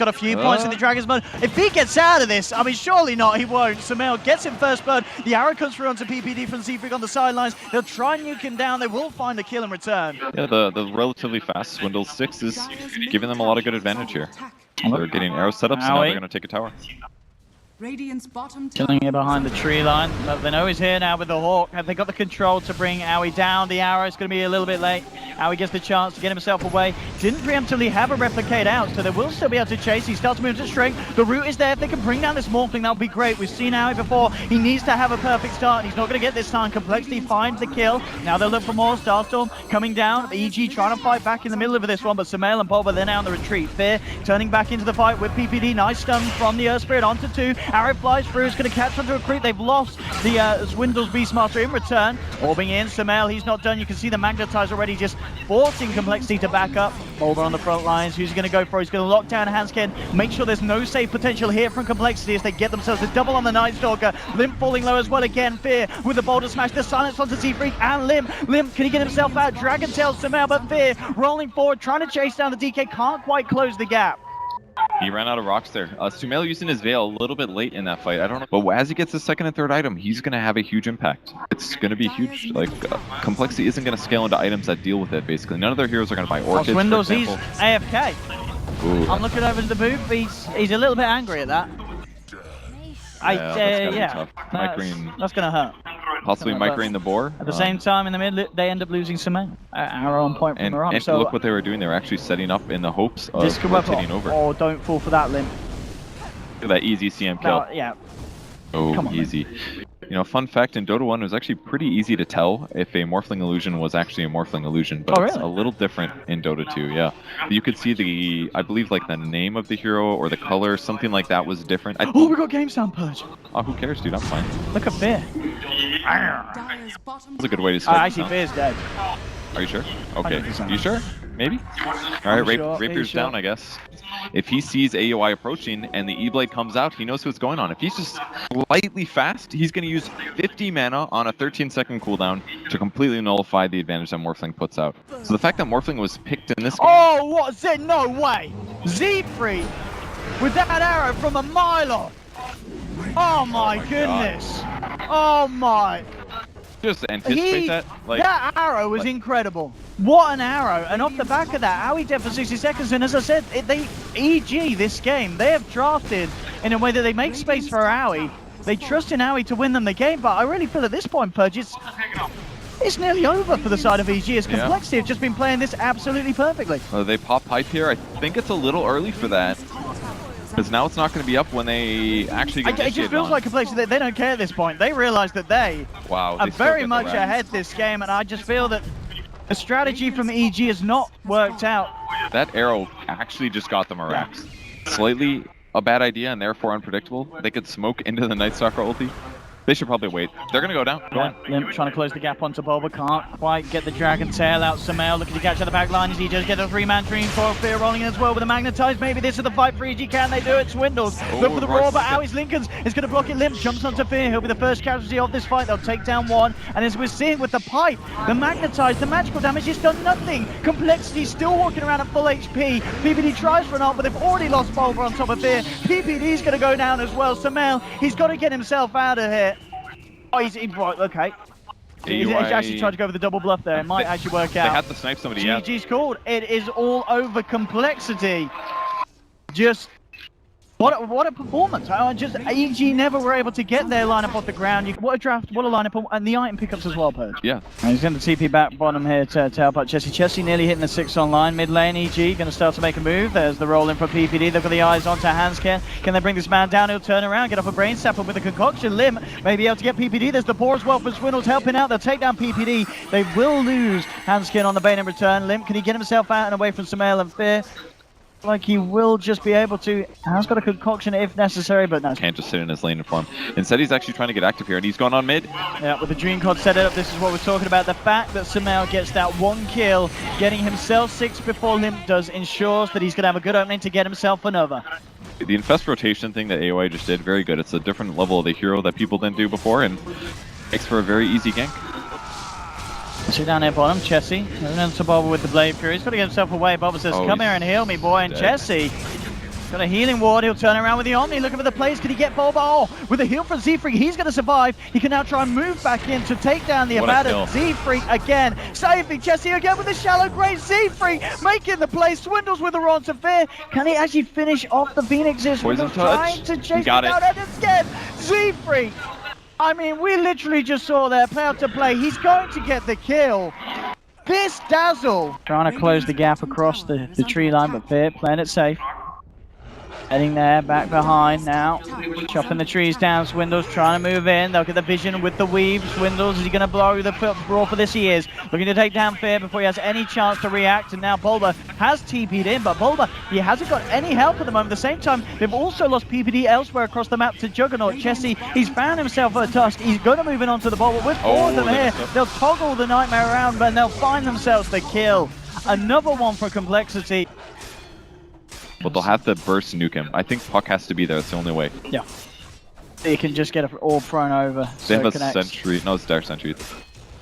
Got a few points in the Dragon's Blood. If he gets out of this, I mean, surely not, he won't. Sumail gets him first blood. The arrow comes through onto PPD from Z-Freak on the sidelines. They'll try and nuke him down. They will find a kill in return. Yeah, the relatively fast Swindle 6 is giving them a lot of good advantage here. They're getting arrow set up, so now they're going to take a tower. Killing it behind the tree line, but they know he's here now with the Hawk. Have they got the control to bring Owie down? The arrow is going to be a little bit late. Owie gets the chance to get himself away. Didn't preemptively have a replicate out, so they will still be able to chase. He starts to move to strength. The route is there. If they can bring down this Morphling, that would be great. We've seen Owie before. He needs to have a perfect start, and he's not going to get this time. Complexity finds the kill. Now they'll look for more. Starstorm coming down. EG trying to fight back in the middle of this one, but Sumail and Boba, they're now on the retreat. Fear turning back into the fight with PPD. Nice stun from the Earth Spirit onto 2. Arrow flies through. Is going to catch onto a creep. They've lost the Swindle's Beastmaster in return. Orbing in, Sumail, he's not done. You can see the Magnetize already just forcing Complexity to back up. Boulder on the front lines. Who's he going to go for? He's going to lock down Hanskin. Make sure there's no save potential here from Complexity as they get themselves a double on the Night Stalker. Limp falling low as well again. Fear with the Boulder Smash. The silence onto Z-Freak and Limp. Limp, can he get himself out? Dragon Tail Sumail, but Fear rolling forward, trying to chase down the DK. Can't quite close the gap. He ran out of rocks there. Sumail using his Veil a little bit late in that fight. I don't know. But as he gets his second and third item, he's going to have a huge impact. It's going to be huge. Like, Complexity isn't going to scale into items that deal with it, basically. None of their heroes are going to buy Orchids, Swindles, for he's AFK. Ooh. I'm looking over to the booth. He's a little bit angry at that. Yeah, that's going to hurt. Possibly microing the boar. At the same time, in the mid, they end up losing Sumail. Arrow on point from the arm. And so look what they were doing. They were actually setting up in the hopes of rotating over. Oh, don't fall for that, Limp. Look at that easy CM kill. Yeah. Oh, Come on, easy. You know, fun fact, in Dota 1, it was actually pretty easy to tell if a Morphling illusion was actually a Morphling illusion, but it's a little different in Dota 2, yeah. You could see the, I believe, like the name of the hero or the color, something like that was different. Oh, we got Game Sound Purge. Oh, who cares, dude? I'm fine. Look at Fear. That's a good way to start. Actually, Fear's dead. Are you sure? Okay. You sure? Maybe? Alright, Rapier's down, I guess. If he sees AOI approaching and the E-Blade comes out, he knows what's going on. If he's just slightly fast, he's going to use 50 mana on a 13-second cooldown to completely nullify the advantage that Morphling puts out. So the fact that Morphling was picked in this game... Oh, what? No way! Z-Freak with that arrow from a mile off. Oh my goodness. Oh my. Just anticipate that. Like, that arrow was incredible. What an arrow. And off the back of that, Owie dead for 60 seconds. And as I said, EG this game, they have drafted in a way that they make space for Owie. They trust in Owie to win them the game. But I really feel at this point, Purge, it's nearly over for the side of EG. As Complexity have just been playing this absolutely perfectly. They pop pipe here. I think it's a little early for that. Because now it's not going to be up when they actually get it just feels like Complexity, they don't care at this point. They realize that they are very much ahead this game, and I just feel that the strategy from EG has not worked out. That arrow actually just got them a Rax. Slightly a bad idea and therefore unpredictable. They could smoke into the Night Stalker ulti. They should probably wait. They're going to go down. Go on. Limp trying to close the gap onto Boba. Can't quite get the Dragon Tail out. Sumail looking to catch at the back line as he does get a 3-man Dream for Fear rolling in as well with a Magnetize. Maybe this is the fight for EG. Can they do it? Swindles. Look for the roar, but Owie's Lincolns is going to block it. Limp jumps onto Fear. He'll be the first casualty of this fight. They'll take down one. And as we're seeing with the pipe, the Magnetize, the magical damage has done nothing. Complexity still walking around at full HP. PPD tries for an ult, but they've already lost Boba on top of Fear. PPD's going to go down as well. Sumail, he's got to get himself out of here. Oh, he's right, okay. He's actually tried to go for the double bluff there. It might actually work out. They had to snipe somebody, yeah. GG's called. It is all over Complexity. Just... What a performance. EG never were able to get their lineup off the ground. What a draft, what a lineup, and the item pickups as well, Purge. Yeah. And he's going to TP back bottom here to help out Chessie. Chessie nearly hitting the 6 online. Mid lane, EG going to start to make a move. There's the roll in for PPD. They've got the eyes onto Hanskin. Can they bring this man down? He'll turn around, get off a brain sapper with a concoction. Limb may be able to get PPD. There's the boar as well for Swindles helping out. They'll take down PPD. They will lose Hanskin on the Bane in return. Limb, can he get himself out and away from Sumail and Fear? Like he will just be able to. Has got a concoction if necessary, but no. Can't just sit in his lane and farm. Instead, he's actually trying to get active here, and he's gone on mid. Yeah, with the Dream Cod set up, this is what we're talking about. The fact that Sumail gets that one kill, getting himself 6 before Limp does, ensures that he's going to have a good opening to get himself another. The infest rotation thing that AOI just did, very good. It's a different level of the hero that people didn't do before, and makes for a very easy gank. So down here bottom, Chessie. And then to Boba with the Blade Fury. He's got to get himself away. Boba says, come here and heal me, boy. And Chessie Got a healing ward, he'll turn around with the Omni, looking for the plays. Can he get Bulba? Oh, with a heal from Z-Freak, he's going to survive. He can now try and move back in to take down the Abaddon. Z-Freak again, saving Jesse again with a shallow grave. Z-Freak making the play, swindles with the Ron to Fear. Can he actually finish off the Phoenixes? Poison Trying to chase him down, and again, Z-Freak. I mean, we literally just saw their play out to play. He's going to get the kill. This Dazzle. Trying to close the gap across the tree line, but Fear playing it safe. Heading there, back behind now. Chopping the trees down. Swindles trying to move in. They'll get the vision with the weave. Swindles, is he going to blow the brawl for this? He is. Looking to take down Fear before he has any chance to react. And now Bulba has TP'd in, but Bulba, he hasn't got any help at the moment. At the same time, they've also lost PPD elsewhere across the map to Juggernaut. Chessie, he's found himself a Tusk. He's going to move in onto the ball, but with four of them here, they'll toggle the Nightmare around, and they'll find themselves the kill. Another one for Complexity. But they'll have to burst nuke him. I think Puck has to be there. That's the only way. Yeah. You can just get an orb thrown over. They have a sentry. No, it's their sentry.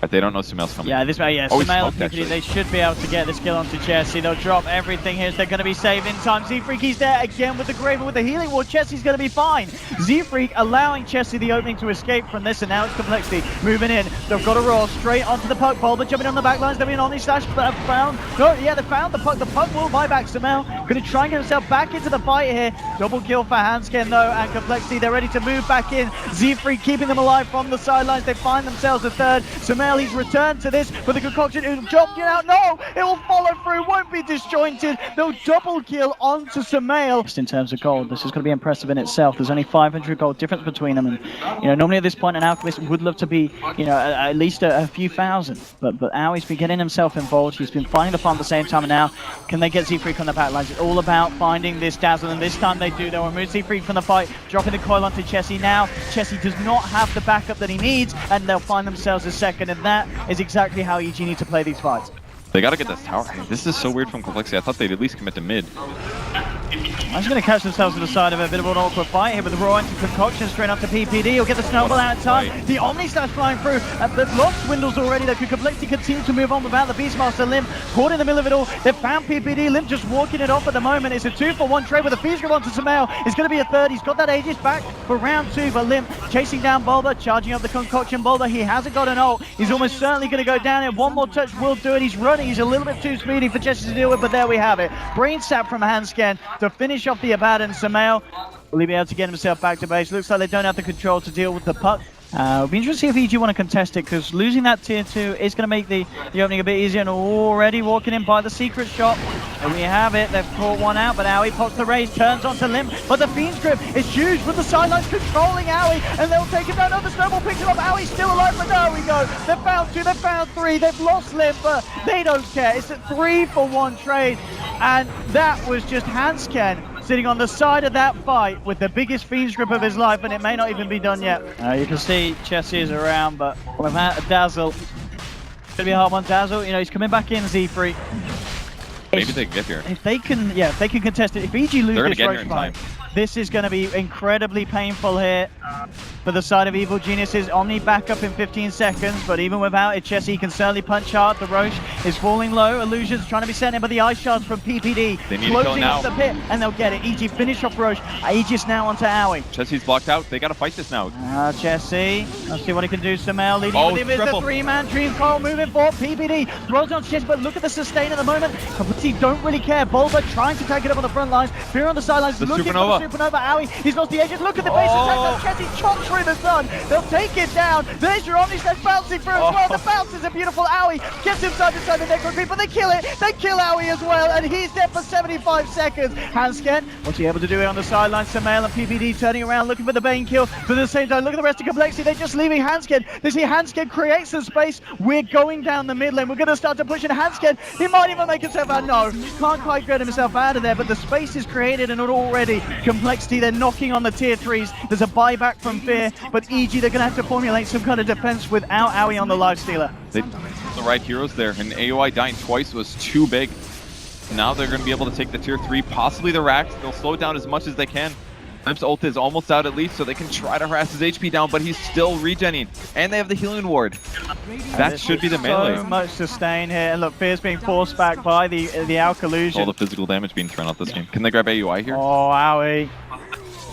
But they don't know Sumail's coming. Yeah, Sumail, they should be able to get this kill onto Chessie. They'll drop everything here, so they're going to be saved in time. Z-Freak, he's there again with the Graven, with the healing ward. Chessie's going to be fine. Z-Freak allowing Chessie the opening to escape from this, and now it's Complexity moving in. They've got a roll straight onto the Puck. Bulba jumping on the back lines. They'll be an Omni Slash, but they found the Puck. The Puck will buy back Sumail. Going to try and get himself back into the fight here. Double kill for Hanskin, though, and Complexity, they're ready to move back in. Z-Freak keeping them alive from the sidelines. They find themselves a third. Sumail, he's returned to this with a concoction. It'll jump it out. No, it will follow through. Won't be disjointed. They'll double kill onto Sumail. Just in terms of gold, this is going to be impressive in itself. There's only 500 gold difference between them, and normally at this point an Alchemist would love to be at least a few thousand. But Aui's been getting himself involved. He's been finding the farm at the same time, and now can they get Z-Freak on the back lines? It's all about finding this Dazzle, and this time they do. They'll remove Z-Freak from the fight, dropping the coil onto Chessie. Now Chessie does not have the backup that he needs, and they'll find themselves a second, and that is exactly how EG need to play these fights. They gotta get this tower. This is so weird from Complexity. I thought they'd at least commit to mid. I'm just going to catch themselves to the side of a bit of an awkward fight here with the raw anti-concoction straight up to PPD. He'll get the snowball out in time. The Omni Slash flying through. They've lost Swindles already. They could Complexity continue to move on without the Beastmaster. Limb caught in the middle of it all. They've found PPD. Limb just walking it off at the moment. It's a 2-for-1 trade with a Feast Grip onto Sumail. It's going to be a third. He's got that Aegis back for round 2, but Limb chasing down Bulba, charging up the concoction. Bulba, he hasn't got an ult. He's almost certainly going to go down here. One more touch will do it. He's running. He's a little bit too speedy for Jesse to deal with, but there we have it. Brain sap from Hanskin to finish off the Abaddon. Sumail, will he be able to get himself back to base? Looks like they don't have the control to deal with the Puck. It'll be interesting to see if EG want to contest it, because losing that tier 2 is going to make the opening a bit easier, and already walking in by the secret shot. And we have it, they've caught one out, but Aui pops the raise, turns onto Limb, but the Fiend's Grip is huge with the sidelines controlling Aui, and they'll take him down. Oh, the snowball picks him up. Aui's still alive, but there we go. They've found 2, they've found 3, they've lost Limb, but they don't care. It's a 3-for-1 trade, and that was just Hanskin sitting on the side of that fight with the biggest Fiend's Grip of his life, and it may not even be done yet. You can see Chessie is around, but without a Dazzle, it's going to be a hard one. Dazzle, he's coming back in, Z-Free. Maybe they can get here. If they can contest it. If EG lose this Roche fight, this is going to be incredibly painful here for the side of Evil Geniuses. Omni back up in 15 seconds, but even without it, Chessie can certainly punch hard. The Roche is falling low. Illusions trying to be sent in, but the Ice Shards from PPD closing off the pit, and they'll get it. EG finish off Roche. Aegis now onto Aui. Chessie's blocked out. They got to fight this now. Chessie, let's see what he can do. Sumail leading with him is the 3-man Dream Coil moving forward. PPD throws on Chessie, but look at the sustain at the moment. Complexity don't really care. Bulba trying to take it up on the front lines. Fear on the sidelines, looking for the Supernova. Aui, he's lost the Aegis. Look at the base attack. Chessie chops through the sun. They'll take it down. There's your Omni Slash bouncing through as well. The bounce is a beautiful. Aui gets himself inside the Necro Creep, but they kill it. They kill Aui as well, and he's dead for 75 seconds. Hanskin, what's he able to do here on the sidelines? Sumail and PPD turning around, looking for the Bane kill. But at the same time, look at the rest of Complexity. They're just leaving Hanskin. They see Hanskin create some space. We're going down the mid lane. We're going to start to push in Hanskin. He might even make himself out. No, can't quite get himself out of there, but the space is created, and already Complexity, they're knocking on the tier 3s. There's a buyback from Fear, but EG, they're going to have to formulate some kind of defense without Aui on the Lifestealer. They the right heroes there, and AOI dying twice was too big. Now they're going to be able to take the tier 3, possibly the racks. They'll slow it down as much as they can. Limp's ult is almost out at least, so they can try to harass his HP down, but he's still regenning. And they have the healing ward. That should be the melee. So much sustain here. And look, Fear's being forced back by the Alkalusion. All the physical damage being thrown out this game. Can they grab AUI here? Oh, owie.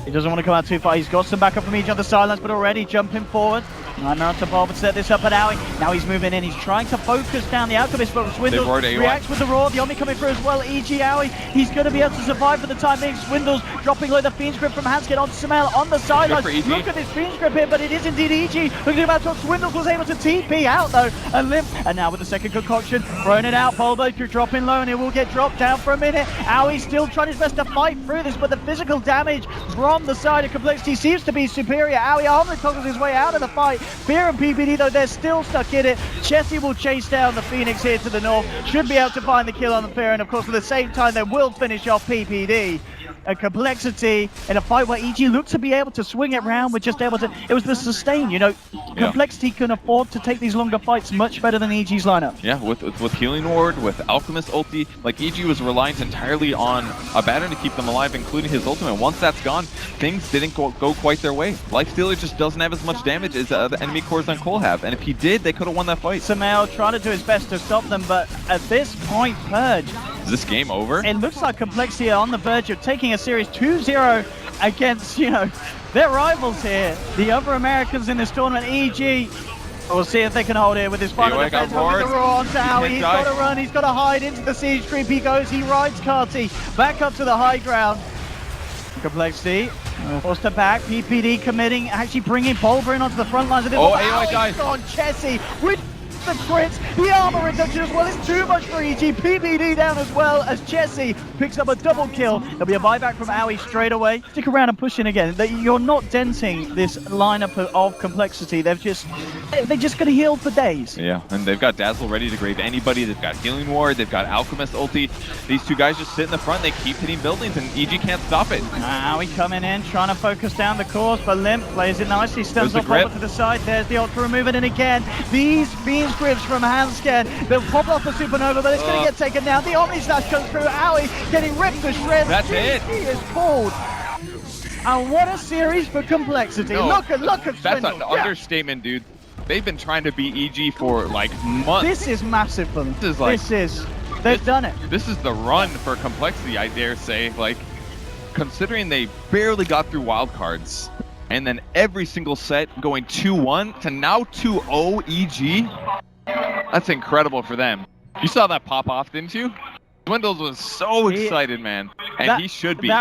He doesn't want to come out too far. He's got some backup from each other silence, but already jumping forward. Nightmare to Bob and set this up at Owie. Now he's moving in. He's trying to focus down the Alchemist, but Swindles reacts with the roar. The Omni coming through as well. EG Owie. He's going to be able to survive for the time being. Swindles dropping low the Fiend's Grip from Hanskin on Samel on the sidelines. Look at this Fiend's Grip here, but it is indeed EG. Looking about to Swindles was able to TP out though and Limp. And now with the second concoction, throwing it out. Bulbo dropping low and it will get dropped down for a minute. Owie still trying his best to fight through this, but the physical damage from the side of Complexity seems to be superior. Owie armor toggles his way out of the fight. Fear and PPD though, they're still stuck in it. Chessie will chase down the Phoenix here to the north. Should be able to find the kill on the Fear, and of course at the same time they will finish off PPD. A Complexity in a fight where EG looked to be able to swing it round, with just able to, it was the sustain, you know. Complexity can afford to take these longer fights much better than EG's lineup. Yeah, with Healing Ward, with Alchemist ulti, like EG was reliant entirely on a batter to keep them alive, including his ultimate. Once that's gone, things didn't go quite their way. Lifestealer just doesn't have as much damage as the enemy cores on Cole have, and if he did, they could have won that fight. Samel trying to do his best to stop them, but at this point, Purge, is this game over? it looks like Complexity are on the verge of taking a series 2-0 against, you know, their rivals here, the other Americans in this tournament. EG, we'll see if they can hold it with his final defense. With the roar on Tower, he's got to run, he's got to hide into the siege creep. He goes, he rides Carty back up to the high ground. Complexity forced to back. PPD committing, actually bringing Bulber in onto the front lines of this. Oh, AOI dies. On Chessie with the crits, the armor reduction as well. It's too much for EG. PPD down as well as Chessie picks up a double kill. There'll be a buyback from Owie straight away. Stick around and push in again. You're not denting this lineup of Complexity. They're just going to heal for days. Yeah, and they've got Dazzle ready to grave anybody. They've got Healing Ward. They've got Alchemist ulti. These two guys just sit in the front. They keep hitting buildings, and EG can't stop it. Owie coming in, trying to focus down the course, but Limp plays it nicely. Stems off over to the side. There's the ult to remove it, and again, these Fiend's Grips from Hanscan. They'll pop off the Supernova, but it's going to get taken down. The Omni Slash comes through. Owie getting ripped to shreds. That's it. He is pulled. And what a series for Complexity. No, look at Swindle. That's an understatement, dude. They've been trying to beat EG for like months. This is massive for them. They've done it. This is the run for Complexity, I dare say. Like, considering they barely got through wildcards, and then every single set going 2-1 to now 2-0 EG. That's incredible for them. You saw that pop off, didn't you? Swindles was so excited, man. And he should be.